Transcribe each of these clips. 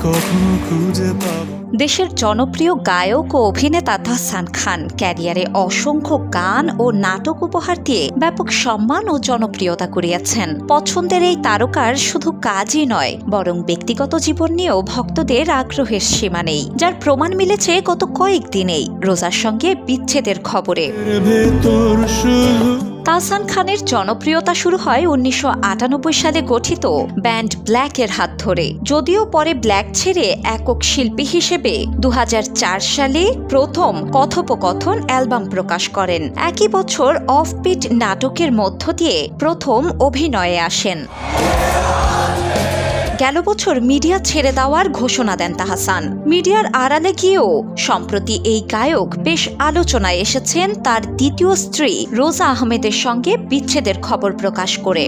কখনো খুঁজে পাবো। দেশের জনপ্রিয় গায়ক ও অভিনেতা তাহসান খান ক্যারিয়ারে অসংখ্য গান ও নাটক উপহার দিয়ে ব্যাপক সম্মান ও জনপ্রিয়তা কুড়িয়েছেন। পছন্দের এই তারকার শুধু কাজই নয়, বরং ব্যক্তিগত জীবন নিয়েও ভক্তদের আগ্রহের সীমা নেই, যার প্রমাণ মিলেছে গত কয়েকদিনেই রোজার সঙ্গে বিচ্ছেদের খবরে। তাহসান খানের জনপ্রিয়তা শুরু হয় 1998 সালে গঠিত ব্যান্ড ব্ল্যাকের হাত ধরে। যদিও পরে ব্ল্যাক ছেড়ে একক শিল্পী হিসেবে 2004 সালে প্রথম কথোপকথন অ্যালবাম প্রকাশ করেন। একই বছর অফবিট নাটকের মধ্য দিয়ে প্রথম অভিনয়ে আসেন। গেল বছর মিডিয়া ছেড়ে দেওয়ার ঘোষণা দেন তাহসান। মিডিয়ার আড়ালে গিয়েও সম্প্রতি এই গায়ক বেশ আলোচনায় এসেছেন তার দ্বিতীয় স্ত্রী রোজা আহমেদের সঙ্গে বিচ্ছেদের খবর প্রকাশ করে।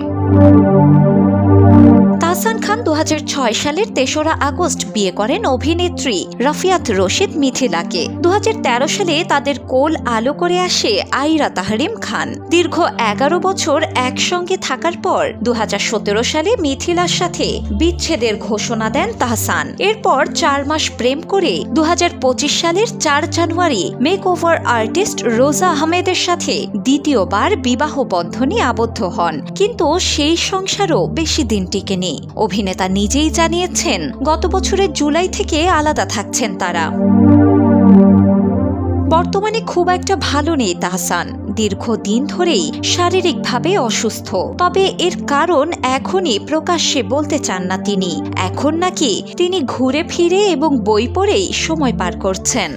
তাহসান খান 2006 সালের 3রা আগস্ট বিয়ে করেন অভিনেত্রী রাফিয়াত রশিদ মিথিলাকে। 2013 সালে তাদের কোল আলো করে আসে আইরা তাহরিম খান। দীর্ঘ 11 বছর একসঙ্গে থাকার পর 2017 সালে মিথিলার সাথে বিচ্ছেদের ঘোষণা দেন তাহসান। এরপর 4 মাস প্রেম করে 2025 সালের 4 জানুয়ারি মেকওভার আর্টিস্ট রোজা আহমেদের সাথে দ্বিতীয়বার বিবাহ বন্ধনে আবদ্ধ হন, কিন্তু সেই সংসারও বেশি দিন টিকেনি। অভিনেতা নিজেই জানিয়েছেন গত বছরের জুলাই থেকে আলাদা থাকছেন তারা। বর্তমানে খুব একটা ভালো নেই তাহসান। দীর্ঘদিন ধরেই শারীরিকভাবে অসুস্থ, তবে এর কারণ এখনই প্রকাশ্যে বলতে চান না তিনি। এখন নাকি তিনি ঘুরে ফিরে এবং বই পড়েই সময় পার করছেন।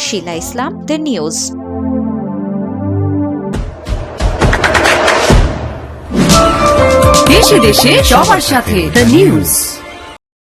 শিলা ইসলাম, দ্য নিউজ। দেশে দেশে সবার সাথে দ্য নিউজ।